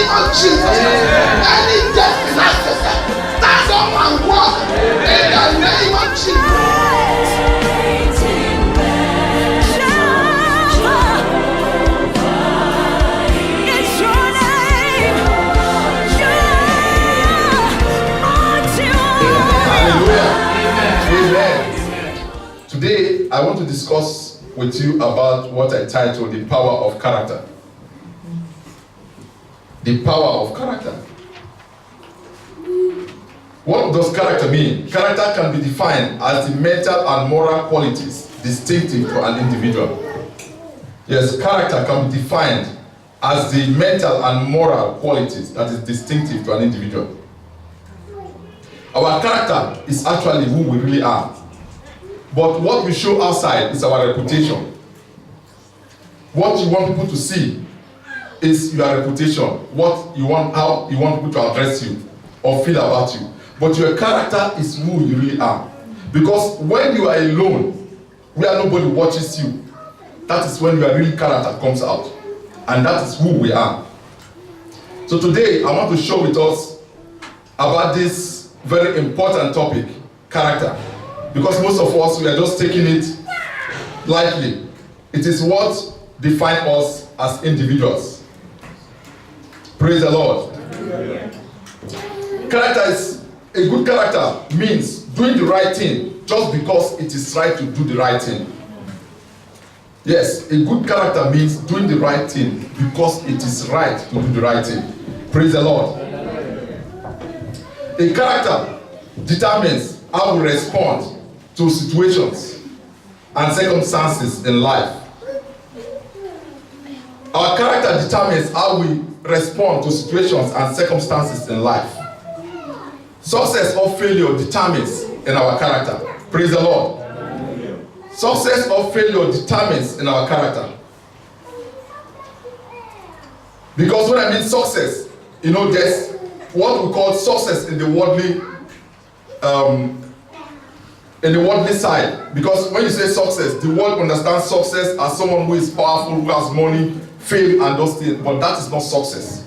name of Jesus. Any death stand up and walk in the name of Jesus. Amen. Today, I want to discuss with you about what I titled the power of character. The power of character. What does character mean? Character can be defined as the mental and moral qualities distinctive to an individual. Yes, character can be defined as the mental and moral qualities that is distinctive to an individual. Our character is actually who we really are. But what we show outside is our reputation. What you want people to see is your reputation. What you want, how you want people to address you or feel about you. But your character is who you really are. Because when you are alone, where nobody watches you, that is when your real character comes out. And that is who we are. So today, I want to show with us about this very important topic, character. Because most of us, we are just taking it lightly. It is what defines us as individuals. Praise the Lord. Character is, a good character means doing the right thing just because it is right to do the right thing. Yes, a good character means doing the right thing because it is right to do the right thing. Praise the Lord. A character determines how we respond to situations and circumstances in life. Our character determines how we respond to situations and circumstances in life. Success or failure determines in our character. Praise the Lord. Success or failure determines in our character. Because when I mean success, there's what we call success in the worldly side. Because when you say success, the world understands success as someone who is powerful, who has money, fame, and those things. But that is not success.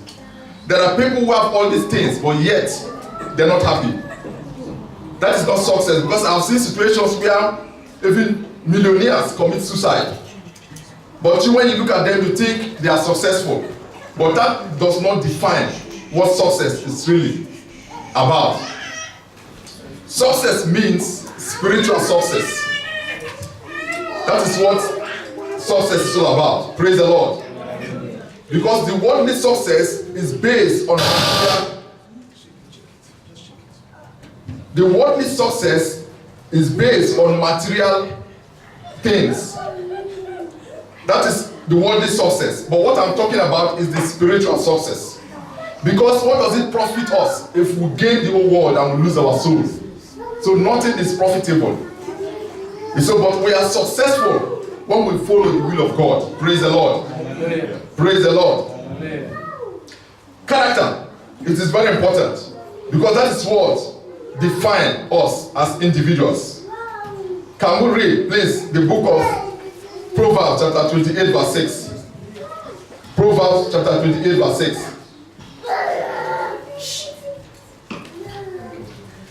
There are people who have all these things, but yet they're not happy. That is not success. Because I've seen situations where even millionaires commit suicide. But when you look at them, you think they are successful. But that does not define what success is really about. Success means spiritual success. That is what success is all about. Praise the Lord. Because the worldly success is based on material. The worldly success is based on material things. That is the worldly success. But what I'm talking about is the spiritual success. Because what does it profit us if we gain the whole world and we lose our souls? So nothing is profitable. So, but we are successful when we follow the will of God. Praise the Lord. Amen. Praise the Lord. Amen. Character, it is very important. Because that is what defines us as individuals. Can we read, please, the book of Proverbs chapter 28 verse 6. Proverbs chapter 28 verse 6.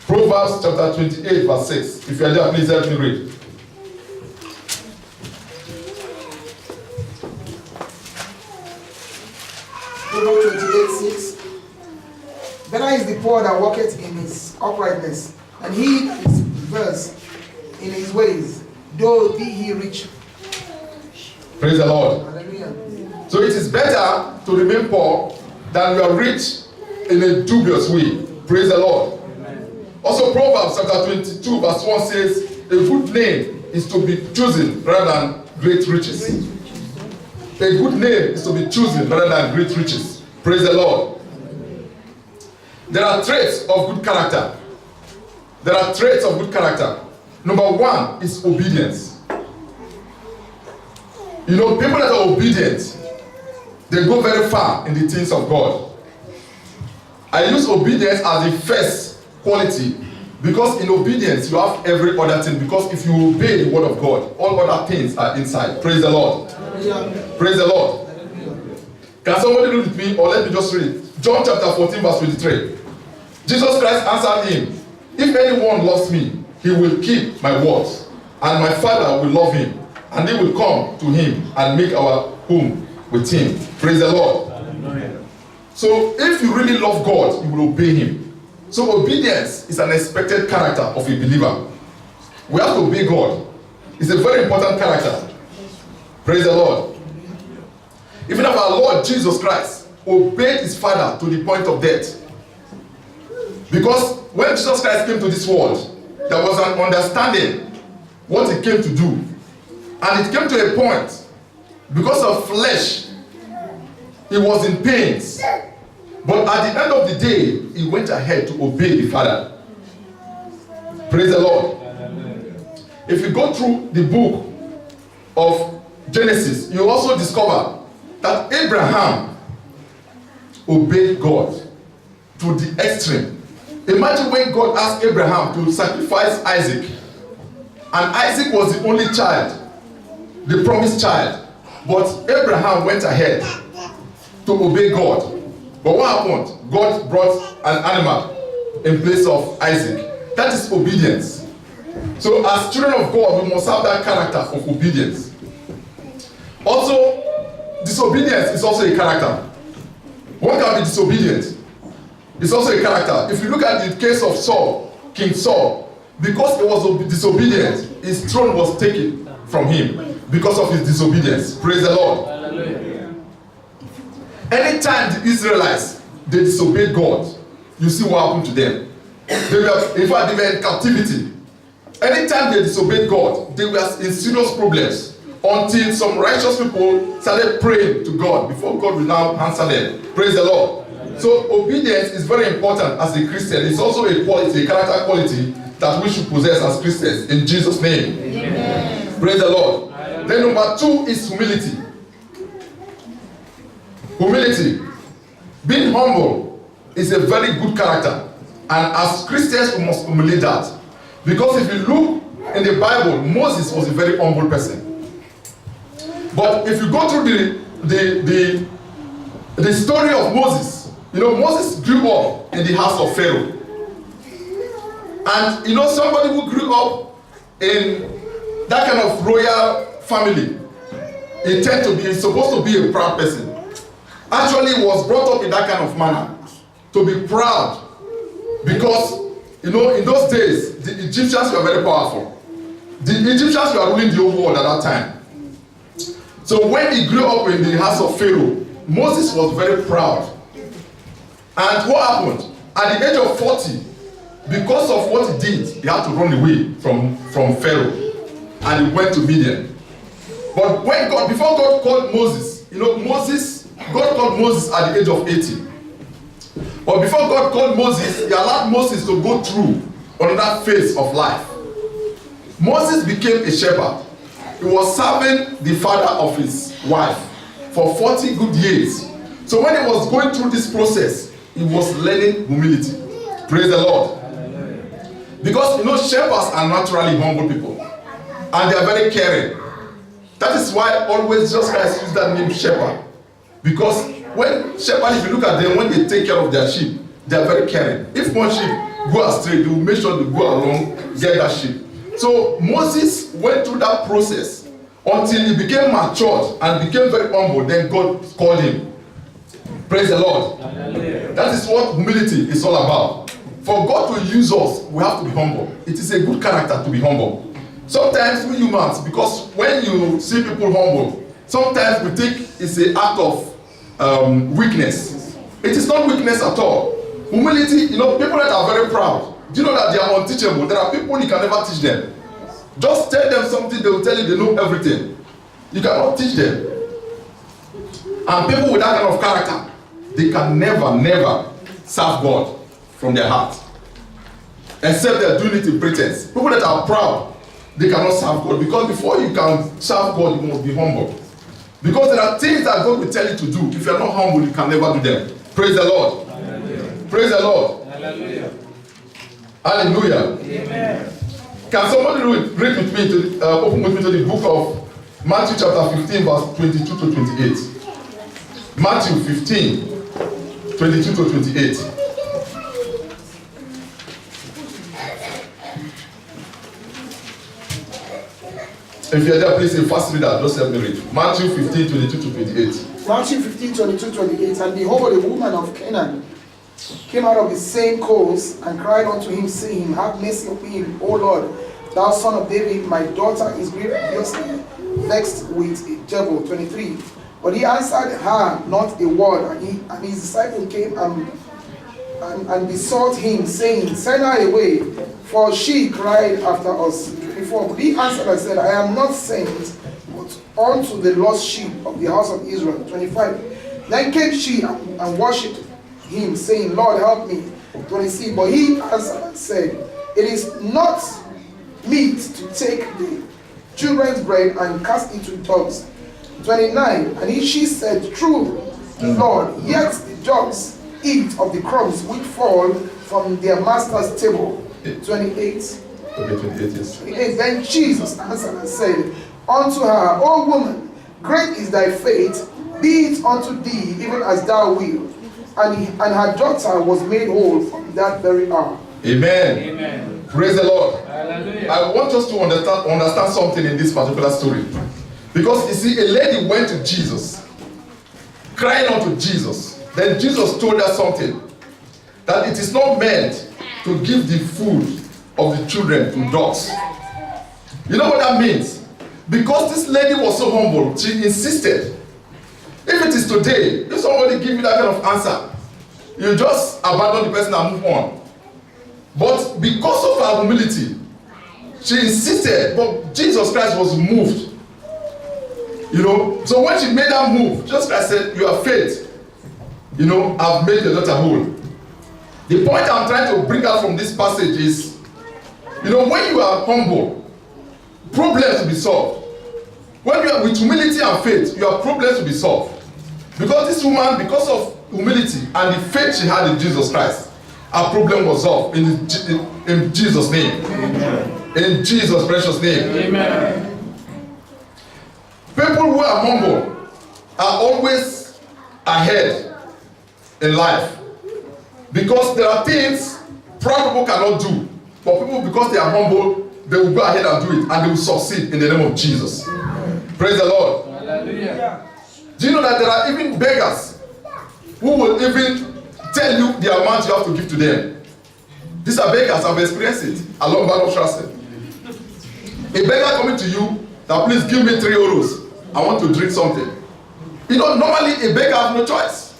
Proverbs chapter 28 verse 6. If you are there, please help me read. Proverbs 28:6. Better is the poor that walketh in his uprightness, and he is perverse in his ways, though be he rich. Praise the Lord. Hallelujah. So it is better to remain poor than you are rich in a dubious way. Praise the Lord. Amen. Also Proverbs chapter 22 verse 1 says, a good name is to be chosen rather than great riches. A good name is to be chosen rather than great riches. Praise the Lord. There are traits of good character. There are traits of good character. Number one is obedience. People that are obedient, they go very far in the things of God. I use obedience as the first quality because in obedience you have every other thing. Because if you obey the word of God, all other things are inside. Praise the Lord. Praise the Lord. Can somebody read with me, or let me just read it? John chapter 14 verse 23. Jesus Christ answered him, if anyone loves me, he will keep my words, and my Father will love him, and he will come to him and make our home with him. Praise the Lord. Hallelujah. So if you really love God, you will obey him. So obedience is an expected character of a believer. We have to obey God. It's a very important character. Praise the Lord. Even if our Lord Jesus Christ obeyed his Father to the point of death. Because when Jesus Christ came to this world, there was an understanding what he came to do. And it came to a point, because of flesh, he was in pains. But at the end of the day, he went ahead to obey the Father. Praise the Lord. If you go through the book of Genesis, you also discover that Abraham obeyed God to the extreme. Imagine when God asked Abraham to sacrifice Isaac, and Isaac was the only child, the promised child, but Abraham went ahead to obey God. But what happened? God brought an animal in place of Isaac. That is obedience. So as children of God, we must have that character of obedience. Also, disobedience is also a character. One can be disobedient. It's also a character. If you look at the case of Saul, King Saul, because he was disobedient, his throne was taken from him because of his disobedience. Praise the Lord. Hallelujah. Anytime the Israelites, they disobeyed God, you see what happened to them. They were, in fact, they were in captivity. Anytime they disobeyed God, they were in serious problems until some righteous people started praying to God before God will now answer them. Praise the Lord. So obedience is very important as a Christian. It's also a quality, a character quality that we should possess as Christians in Jesus' name. Amen. Praise the Lord. Amen. Then number 2 is humility. Humility. Being humble is a very good character. And as Christians, we must humiliate that. Because if you look in the Bible, Moses was a very humble person. But if you go through the story of Moses, you know, Moses grew up in the house of Pharaoh. And you know, somebody who grew up in that kind of royal family, he's supposed to be a proud person. Actually was brought up in that kind of manner, to be proud. Because, you know, in those days, the Egyptians were very powerful. The Egyptians were ruling the whole world at that time. So when he grew up in the house of Pharaoh, Moses was very proud. And what happened? At the age of 40, because of what he did, he had to run away from Pharaoh. And he went to Midian. But when before God called Moses, you know, God called Moses at the age of 80. But before God called Moses, he allowed Moses to go through another phase of life. Moses became a shepherd. He was serving the father of his wife for 40 good years. So when he was going through this process, he was learning humility. Praise the Lord. Because, you know, shepherds are naturally humble people. And they are very caring. That is why always Jesus Christ used that name shepherd. Because when shepherds, if you look at them, when they take care of their sheep, they are very caring. If one sheep go astray, they will make sure they go along, get that sheep. So Moses went through that process until he became matured and became very humble. Then God called him. Praise the Lord. Hallelujah. That is what humility is all about. For God to use us, we have to be humble. It is a good character to be humble. Sometimes we humans, because when you see people humble, sometimes we think it's an act of weakness. It is not weakness at all. Humility, you know, people that are very proud, do you know that they are unteachable? There are people you can never teach them. Just tell them something, they will tell you they know everything. You cannot teach them. And people with that kind of character, they can never serve God from their heart. Except they are doing it in pretense. People that are proud, they cannot serve God. Because before you can serve God, you must be humble. Because there are things that God will tell you to do. If you are not humble, you can never do them. Praise the Lord. Hallelujah. Praise the Lord. Hallelujah. Hallelujah. Amen. Can somebody read with me, open with me to the book of Matthew chapter 15, verse 22 to 28. Matthew 15, 22 to 28. If you're there, please say fast reader, just help me read. Matthew 15, 22 to 28. Matthew 15, 22, 28. And behold, a woman of Canaan came out of the same coast and cried unto him, saying, Have mercy on me, O Lord, thou son of David, my daughter is grievously vexed with a devil. 23. But he answered her not a word, and his disciple came and besought him, saying, Send her away, for she cried after us. 24. But he answered and said, I am not sent but unto the lost sheep of the house of Israel. 25. Then came she and worshipped him, saying, Lord, help me. 26. But he answered and said, It is not meet to take the children's bread and cast it to dogs. 29. And she said, True, Lord, yet the dogs eat of the crumbs which fall from their master's table. 28. Okay, 28, yes. 28. Then Jesus answered and said unto her, O woman, great is thy faith, be it unto thee even as thou wilt. And her daughter was made whole from that very hour. Amen. Amen. Praise the Lord. Hallelujah. I want us to understand something in this particular story. Because you see, a lady went to Jesus, crying unto Jesus. Then Jesus told her something, that it is not meant to give the food of the children to dogs. You know what that means? Because this lady was so humble, she insisted. If it is today, if somebody give you that kind of answer, you just abandon the person and move on. But because of her humility, she insisted, but Jesus Christ was moved. You know, so when she made that move, Jesus Christ said, you have faith. You know, I've made your daughter whole. The point I'm trying to bring out from this passage is, you know, when you are humble, problems will be solved. When you are with humility and faith, your problems will be solved. Because this woman, because of humility and the faith she had in Jesus Christ, her problem was solved in Jesus' name. Amen. In Jesus' precious name. Amen. People who are humble are always ahead in life. Because there are things proud people cannot do. But people, because they are humble, they will go ahead and do it, and they will succeed in the name of Jesus. Praise the Lord. Hallelujah. Do you know that there are even beggars who will even tell you the amount you have to give to them? These are beggars, I've experienced it along Banner Trust. A beggar coming to you that please give me 3 euros. I want to drink something. You know, normally a beggar has no choice.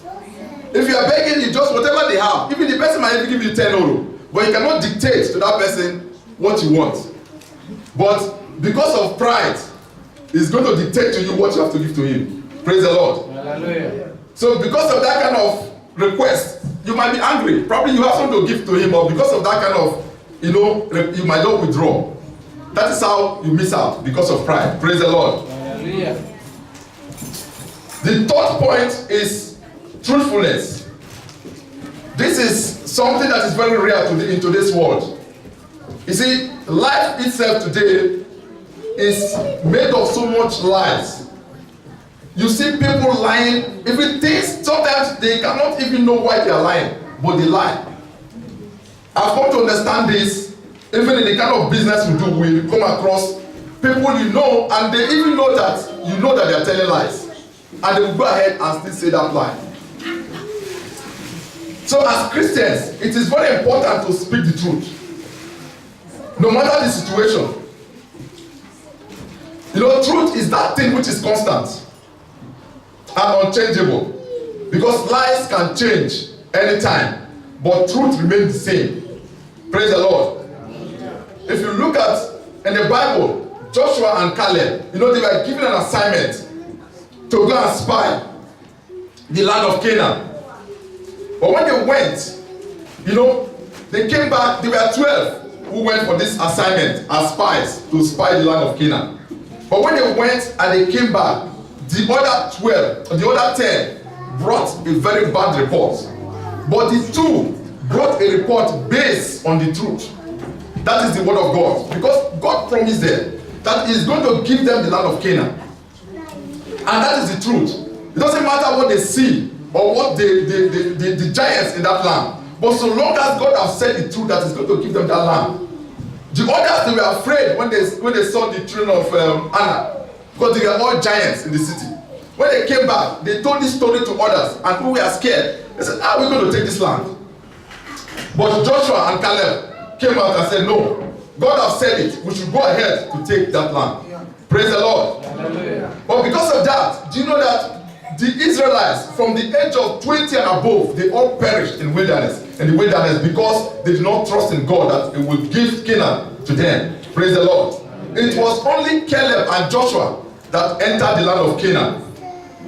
If you are begging, you just whatever they have. Even the person might even give you 10 euros, but you cannot dictate to that person what you want. But because of pride, he's going to dictate to you what you have to give to him. Praise the Lord. Hallelujah. So because of that kind of request, you might be angry. Probably you have something to give to him, but because of that kind of, you know, you might not withdraw. That is how you miss out, because of pride. Praise the Lord. Hallelujah. The third point is truthfulness. This is something that is very rare in today's world. You see, life itself today is made of so much lies. You see people lying, even things, sometimes they cannot even know why they are lying, but they lie. I've come to understand this, even in the kind of business we do, we come across people you know, and they even know that you know that they are telling lies. And they will go ahead and still say that lie. So as Christians, it is very important to speak the truth. No matter the situation. You know, truth is that thing which is constant and unchangeable. Because lies can change anytime, but truth remains the same. Praise the Lord. If you look at in the Bible, Joshua and Caleb, you know, they were given an assignment to go and spy the land of Canaan. But when they went, you know, they came back, there were 12 who went for this assignment as spies to spy the land of Canaan. But when they went and they came back, the other 12, the other 10 brought a very bad report. But the 2 brought a report based on the truth. That is the word of God. Because God promised them that He is going to give them the land of Canaan. And that is the truth. It doesn't matter what they see or what the giants in that land. But so long as God has said the truth that is going to give them that land, the others, they were afraid when they saw the children of Anna, because they were all giants in the city. When they came back, they told this story to others, and people were scared. They said, how are we going to take this land? But Joshua and Caleb came out and said, no, God has said it. We should go ahead to take that land. Yeah. Praise the Lord. Hallelujah. But because of that, do you know that the Israelites, from the age of 20 and above, they all perished in the wilderness because they did not trust in God that it would give Canaan to them. Praise the Lord. It was only Caleb and Joshua that entered the land of Canaan,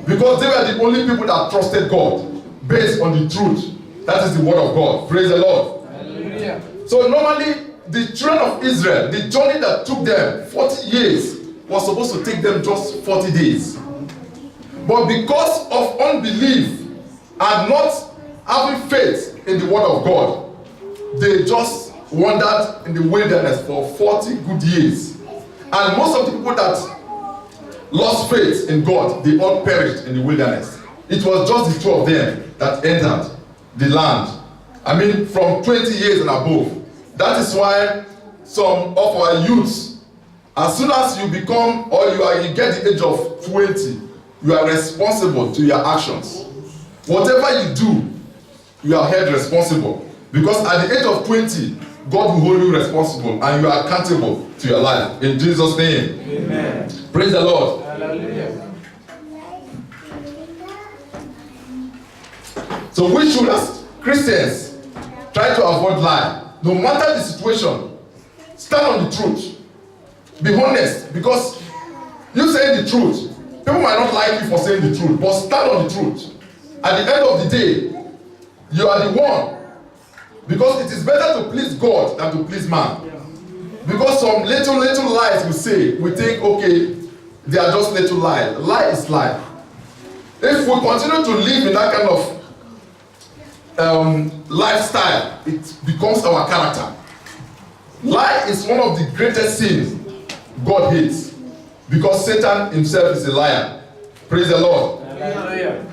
because they were the only people that trusted God based on the truth. That is the word of God. Praise the Lord. Hallelujah. So normally, the children of Israel, the journey that took them 40 years was supposed to take them just 40 days. But because of unbelief and not having faith in the word of God, they just wandered in the wilderness for 40 good years. And most of the people that lost faith in God, they all perished in the wilderness. It was just the two of them that entered the land. I mean, from 20 years and above. That is why some of our youths, as soon as you become, or you get the age of 20, you are responsible to your actions. Whatever you do, you are held responsible. Because at the age of 20, God will hold you responsible and you are accountable to your life. In Jesus' name. Amen. Praise the Lord. Hallelujah. So we should, as Christians, try to avoid lying. No matter the situation, stand on the truth. Be honest, because you saying the truth, people might not like you for saying the truth, but stand on the truth. At the end of the day, you are the one. Because it is better to please God than to please man. Because some little lies we say, we think, okay, they are just little lies. Lie is lie. If we continue to live in that kind of lifestyle, it becomes our character. Lie is one of the greatest sins God hates, because Satan himself is a liar. Praise the Lord. Hallelujah.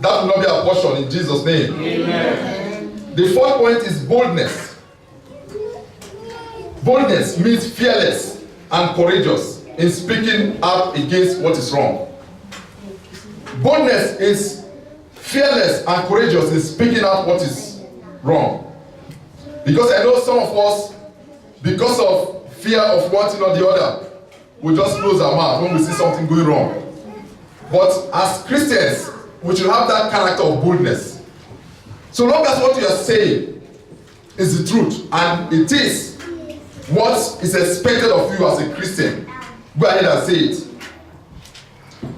That will not be our portion in Jesus' name. Amen. The fourth point is boldness. Boldness means fearless and courageous in speaking out against what is wrong. Boldness is fearless and courageous in speaking out what is wrong. Because I know some of us, because of fear of one thing or the other, we just close our mouth when we see something going wrong. But as Christians, we should have that character of boldness. So long as what you are saying is the truth, and it is what is expected of you as a Christian, go ahead and say it.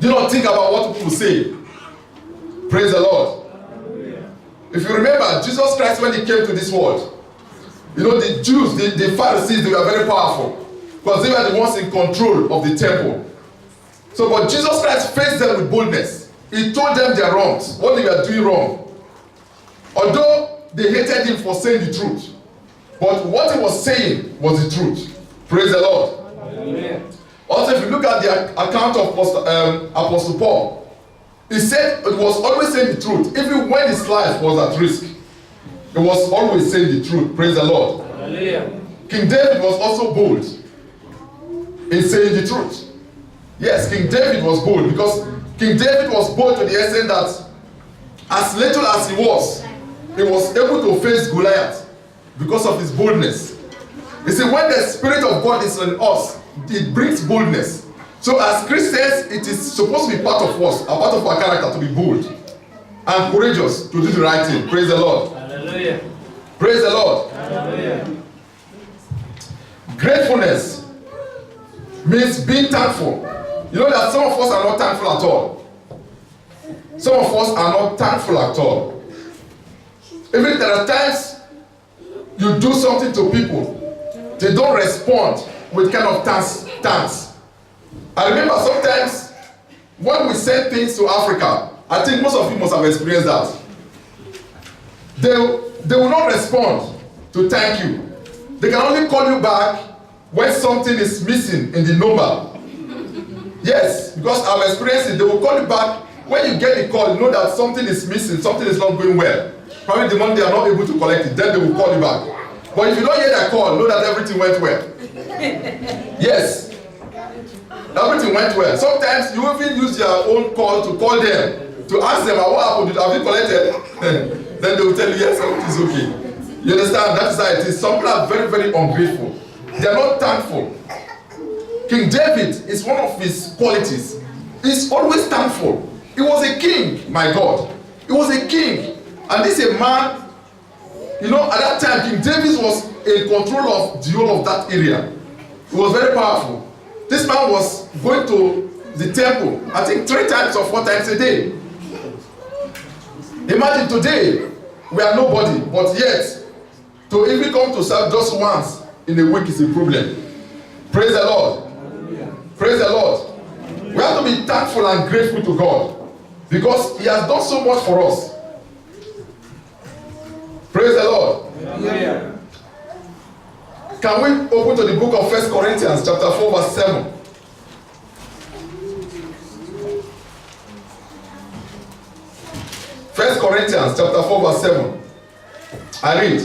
Do not think about what people say. Praise the Lord. If you remember, Jesus Christ, when he came to this world, you know, the Jews, the Pharisees, they were very powerful, because they were the ones in control of the temple. So, but Jesus Christ faced them with boldness. He told them their wrongs, what they were doing wrong. Although they hated him for saying the truth, but what he was saying was the truth. Praise the Lord. Hallelujah. Also, if you look at the account of Apostle Paul, he said it was always saying the truth. Even when his life was at risk, he was always saying the truth. Praise the Lord. Hallelujah. King David was also bold in saying the truth. Yes, King David was bold, because King David was bold to the extent that as little as he was able to face Goliath because of his boldness. You see, when the Spirit of God is in us, it brings boldness. So as Christians, it is supposed to be part of us, a part of our character, to be bold and courageous to do the right thing. Praise the Lord. Hallelujah. Praise the Lord. Hallelujah. Gratefulness means being thankful. You know that some of us are not thankful at all. Some of us are not thankful at all. Even there are times you do something to people, they don't respond with kind of thanks. I remember sometimes when we send things to Africa, I think most of you must have experienced that. They will not respond to thank you. They can only call you back when something is missing in the number. Yes, because I've experienced it. They will call you back when you get the call, you know that something is missing, something is not going well. Probably the money they are not able to collect it, then they will call you back. But if you don't hear that call, know that everything went well. Yes. Everything went well. Sometimes you even use your own call to call them, to ask them, what happened? Have you collected? Then they will tell you, yes, everything is okay. You understand? That is how it is. Some people are very, very ungrateful. They are not thankful. King David is one of his qualities. He's always thankful. He was a king, my God. He was a king. And this is a man, you know, at that time, King David was in control of the whole of that area. He was very powerful. This man was going to the temple, I think 3 times or 4 times a day. Imagine today, we are nobody, but yet, to even come to serve just once in a week is a problem. Praise the Lord. Praise the Lord. We have to be thankful and grateful to God because He has done so much for us. Praise the Lord. Yeah. Can we open to the book of 1 Corinthians chapter 4 verse 7? First Corinthians chapter 4 verse 7. I read,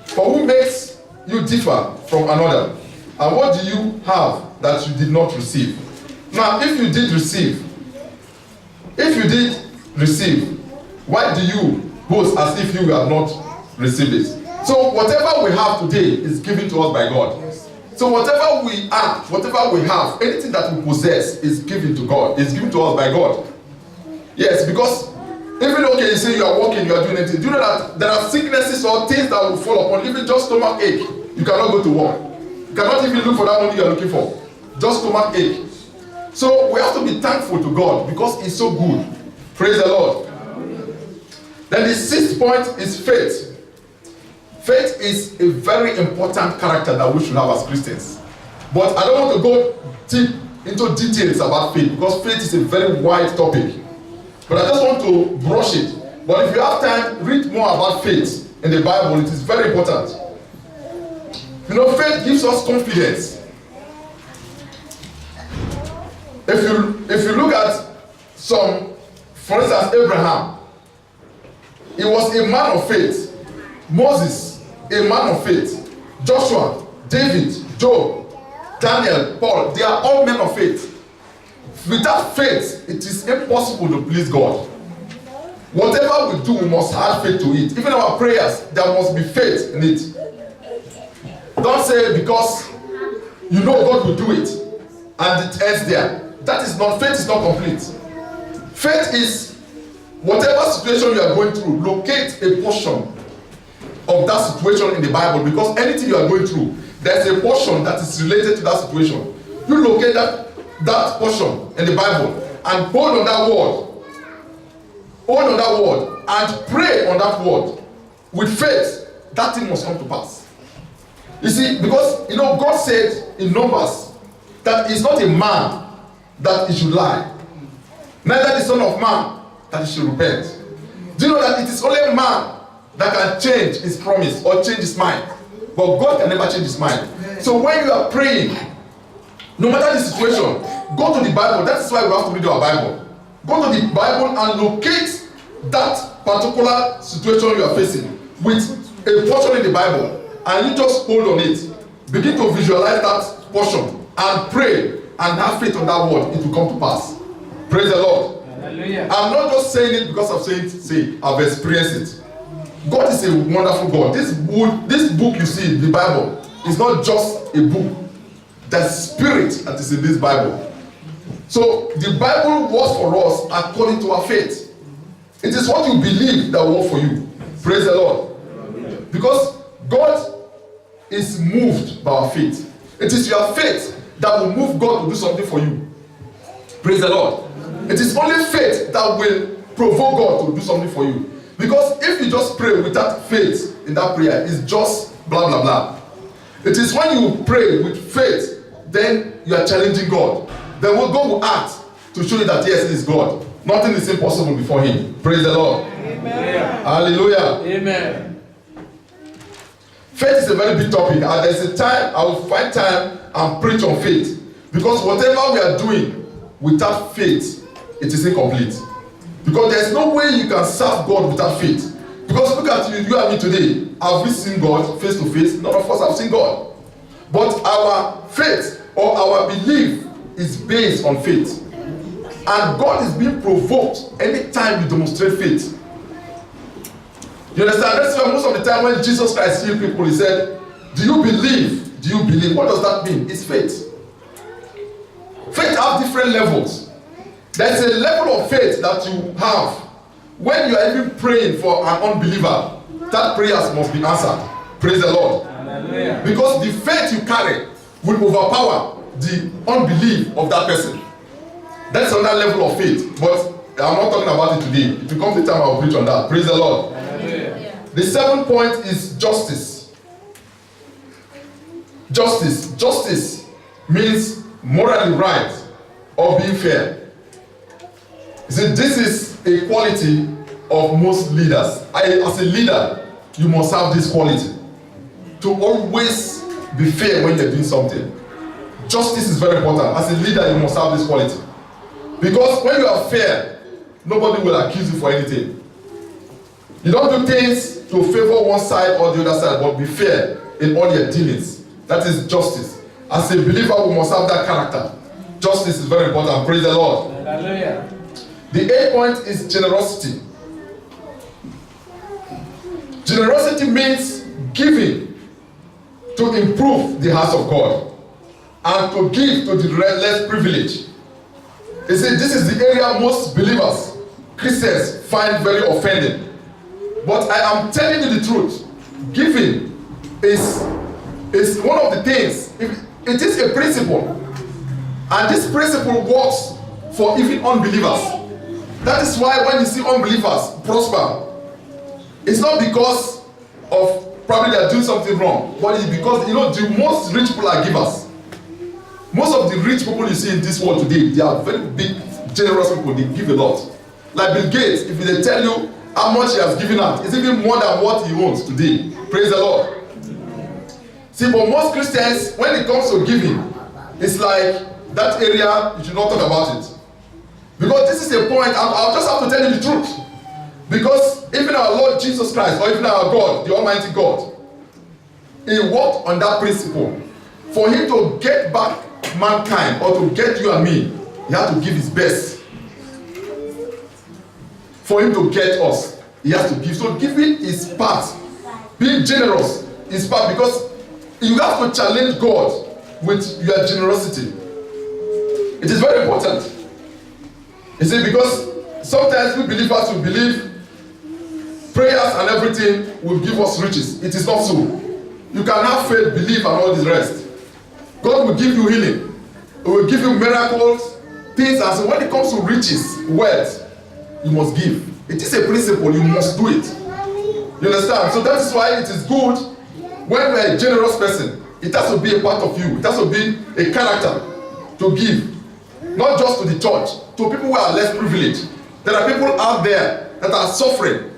for who makes you differ from another? And what do you have that you did not receive? Now, if you did receive, why do you boast as if you have not received it? So whatever we have today is given to us by God. So whatever we are, whatever we have, anything that we possess is given to God, is given to us by God. Yes, because even okay, you say you are working, you are doing anything. Do you know that there are sicknesses or things that will fall upon, even just stomach ache. You cannot go to work. You cannot even look for that money you are looking for. Just stomach ache. So we have to be thankful to God because He's so good. Praise the Lord. Then the 6th point is faith. Faith is a very important character that we should have as Christians. But I don't want to go deep into details about faith because faith is a very wide topic. But I just want to brush it. But if you have time, read more about faith in the Bible. It is very important. You know, faith gives us confidence. If you look at some, for instance, Abraham, he was a man of faith. Moses, a man of faith. Joshua, David, Job, Daniel, Paul, they are all men of faith. Without faith, it is impossible to please God. Whatever we do, we must have faith to it. Even our prayers, there must be faith in it. Don't say because you know God will do it and it ends there. That is not, faith is not complete. Faith is whatever situation you are going through, locate a portion of that situation in the Bible, because anything you are going through, there's a portion that is related to that situation. You locate that portion in the Bible and hold on that word. Hold on that word and pray on that word. With faith, that thing must come to pass. You see, because you know God said in Numbers that He's not a man that He should lie, neither the Son of Man that He should repent. Do you know that it is only man that can change his promise or change his mind, but God can never change His mind? So when you are praying, no matter the situation, go to the Bible. That's why we have to read our Bible. Go to the Bible and locate that particular situation you are facing with a portion in the Bible, and you just hold on it. Begin to visualize that portion and pray and have faith on that word. It will come to pass. Praise the Lord. Hallelujah. I'm not just saying it because I'm saying it. I've experienced it. God is a wonderful God. This book you see, the Bible, is not just a book. The spirit that is in this Bible. So the Bible works for us according to our faith. It is what you believe that will work for you. Praise the Lord. Because God is moved by our faith. It is your faith that will move God to do something for you. Praise the Lord. It is only faith that will provoke God to do something for you. Because if you just pray without faith in that prayer, it's just blah blah blah. It is when you pray with faith, then you are challenging God. Then God will act to show you that yes, it is God. Nothing is impossible before Him. Praise the Lord. Amen. Hallelujah. Amen. Faith is a very big topic, and there's a time I will find time and preach on faith, because whatever we are doing without faith, it is incomplete. Because there's no way you can serve God without faith. Because look at you and me today. Have we seen God face to face? None of us have seen God. But our faith or our belief is based on faith. And God is being provoked anytime you demonstrate faith. You understand? That's why most of the time when Jesus Christ healed people, he said, do you believe? Do you believe? What does that mean? It's faith. Faith has different levels. There's a level of faith that you have when you are even praying for an unbeliever. That prayers must be answered. Praise the Lord. Hallelujah. Because the faith you carry will overpower the unbelief of that person. That's another level of faith. But I'm not talking about it today. If it comes the time, I will preach on that. Praise the Lord. Hallelujah. The 7th point is justice. Justice. Justice means morally right or being fair. You see, this is a quality of most leaders. As a leader, you must have this quality. To always be fair when you're doing something. Justice is very important. As a leader, you must have this quality. Because when you are fair, nobody will accuse you for anything. You don't do things to favor one side or the other side, but be fair in all your dealings. That is justice. As a believer, we must have that character. Justice is very important. Praise the Lord. Hallelujah. The 8th point is generosity. Generosity means giving to improve the house of God and to give to the less privileged. You see, this is the area most believers, Christians, find very offending. But I am telling you the truth. Giving is one of the things. It is a principle. And this principle works for even unbelievers. That is why when you see unbelievers prosper, it's not because of probably they are doing something wrong, but it's because, the most rich people are givers. Most of the rich people you see in this world today, they are very big, generous people. They give a lot. Like Bill Gates, if they tell you how much he has given out, it's even more than what he owns today. Praise the Lord. See, but most Christians, when it comes to giving, it's like that area, you should not talk about it. Because this is a point, I'll just have to tell you the truth. Because even our Lord Jesus Christ, or even our God, the Almighty God, He worked on that principle. For Him to get back mankind, or to get you and me, He had to give His best. For Him to get us, He has to give. So giving is part. Being generous is part, because you have to challenge God with your generosity. It is very important. You see, because sometimes we believers will believe prayers and everything will give us riches. It is not so. You can have faith, believe, and all the rest. God will give you healing. He will give you miracles, things. And so when it comes to riches, wealth, you must give. It is a principle. You must do it. You understand? So that is why it is good when you are a generous person. It has to be a part of you. It has to be a character to give. Not just to the church, to people who are less privileged. There are people out there that are suffering.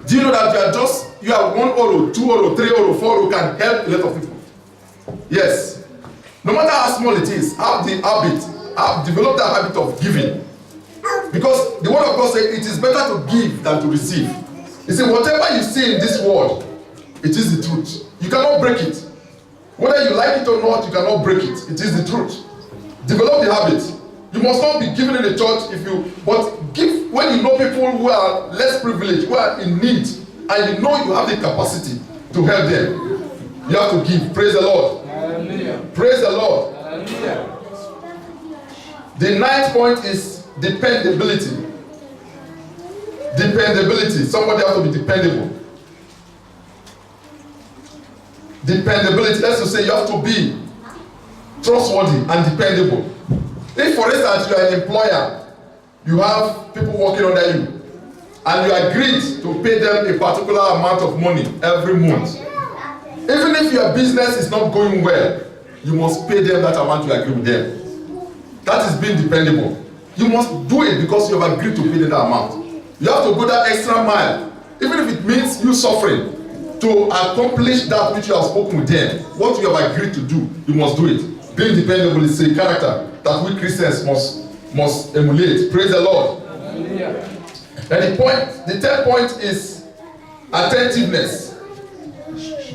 Do you know that you are 1 euro, 2 euro, 3 euro, 4 euro can help a lot of people? Yes. No matter how small it is, have developed the habit of giving. Because the word of God says it is better to give than to receive. You see, whatever you see in this world, it is the truth. You cannot break it. Whether you like it or not, you cannot break it. It is the truth. Develop the habit. You must not be giving in the church but give when you know people who are less privileged, who are in need, and you know you have the capacity to help them. You have to give. Praise the Lord. Hallelujah. Praise the Lord. Hallelujah. The 9th point is dependability. Dependability. Somebody has to be dependable. Dependability. That's to say you have to be trustworthy and dependable. If, for instance, you are an employer, you have people working under you, and you agreed to pay them a particular amount of money every month. Even if your business is not going well, you must pay them that amount you agree with them. That is being dependable. You must do it because you have agreed to pay them that amount. You have to go that extra mile, even if it means you suffering, to accomplish that which you have spoken with them. What you have agreed to do, you must do it. Being dependable is a character that we Christians must emulate. Praise the Lord. Hallelujah. And the third point is attentiveness.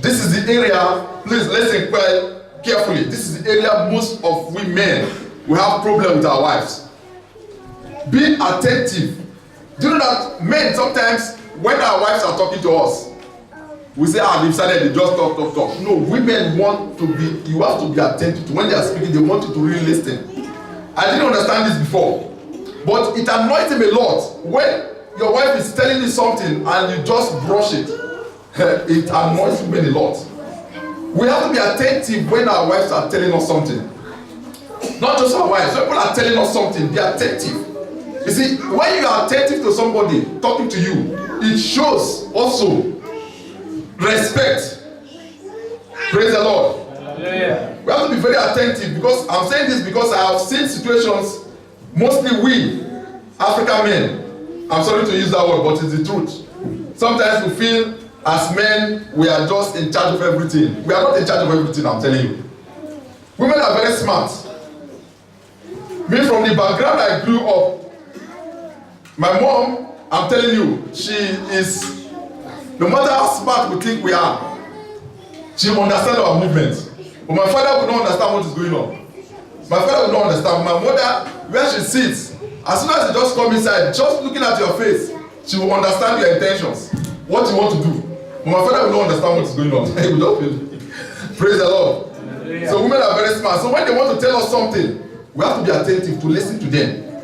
This is the area, please listen quite carefully. This is the area most of we men we have problem with our wives. Be attentive. Do you know that men sometimes when our wives are talking to us, we say, they've started, they just talk. No, women want to be, you have to be attentive to when they are speaking, they want you to really listen. I didn't understand this before, but it annoys him a lot when your wife is telling you something and you just brush it. It annoys women a lot. We have to be attentive when our wives are telling us something. Not just our wives, when people are telling us something, be attentive. You see, when you are attentive to somebody talking to you, it shows also respect. Praise the Lord. Hallelujah. We have to be very attentive, because I'm saying this because I have seen situations, mostly we African men, I'm sorry to use that word, but it's the truth. Sometimes we feel as men we are just in charge of everything. We are not in charge of everything, I'm telling you. Women are very smart. Me, from the background I grew up, my mom, I'm telling you, she is, no matter how smart we think we are, she will understand our movements. But my father would not understand what is going on. My father would not understand. My mother, where she sits, as soon as you just come inside, just looking at your face, she will understand your intentions, what you want to do. But my father will not understand what is going on. He will just praise the Lord. Hallelujah. So women are very smart. So when they want to tell us something, we have to be attentive to listen to them.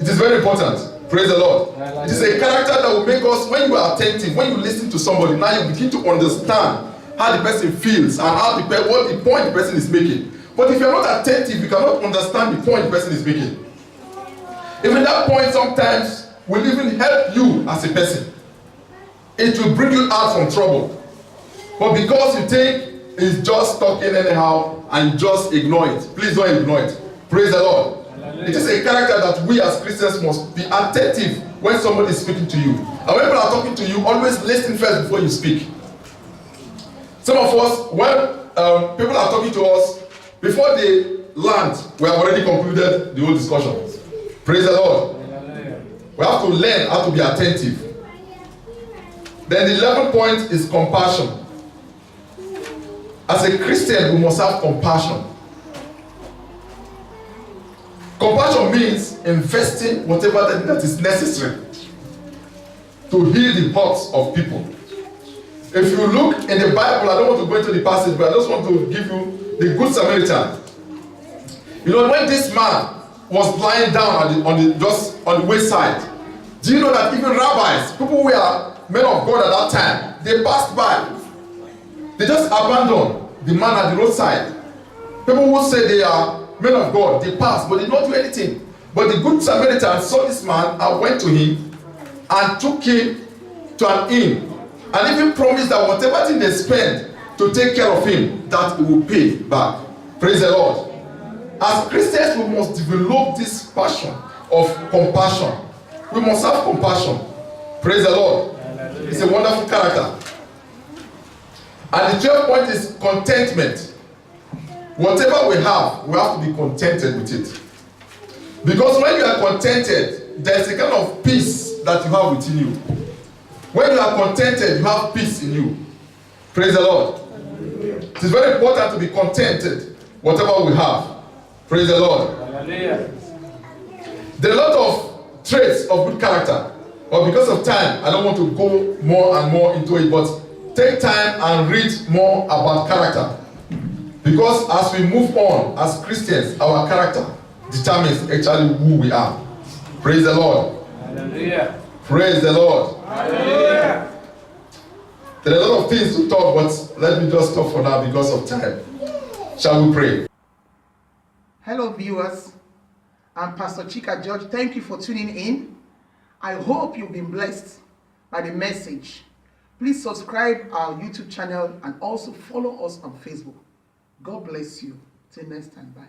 It is very important. Praise the Lord. It is a character that will make us, when you are attentive, when you listen to somebody, now you begin to understand how the person feels and what the point the person is making. But if you are not attentive, you cannot understand the point the person is making. Even that point sometimes will even help you as a person. It will bring you out from trouble. But because you think it's just talking anyhow and just ignore it, please don't ignore it. Praise the Lord. It is a character that we as Christians must be attentive when somebody is speaking to you. And when people are talking to you, always listen first before you speak. Some of us, when people are talking to us, before they land, we have already concluded the whole discussion. Praise the Lord. We have to learn how to be attentive. Then the 11th point is compassion. As a Christian, we must have compassion. Compassion means investing whatever that is necessary to heal the hearts of people. If you look in the Bible, I don't want to go into the passage, but I just want to give you the Good Samaritan. You know, when this man was lying down on the wayside, do you know that even rabbis, people who were men of God at that time, they passed by. They just abandoned the man at the roadside. People who say they are men of God, they passed, but they did not do anything. But the Good Samaritan saw this man and went to him and took him to an inn, and even promised that whatever thing they spend to take care of him, that he will pay back. Praise the Lord. As Christians, we must develop this passion of compassion. We must have compassion. Praise the Lord. It's a wonderful character. And the 12th point is contentment. Whatever we have to be contented with it. Because when you are contented, there's a kind of peace that you have within you. When you are contented, you have peace in you. Praise the Lord. It is very important to be contented, whatever we have. Praise the Lord. Hallelujah. There are a lot of traits of good character, but because of time, I don't want to go more and more into it, but take time and read more about character. Because as we move on as Christians, our character determines actually who we are. Praise the Lord. Hallelujah. Praise the Lord. Hallelujah. There are a lot of things to talk, but let me just stop for now because of time. Shall we pray? Hello viewers, I'm Pastor Chika George. Thank you for tuning in. I hope you've been blessed by the message. Please subscribe our YouTube channel and also follow us on Facebook. God bless you. Till next time. Bye.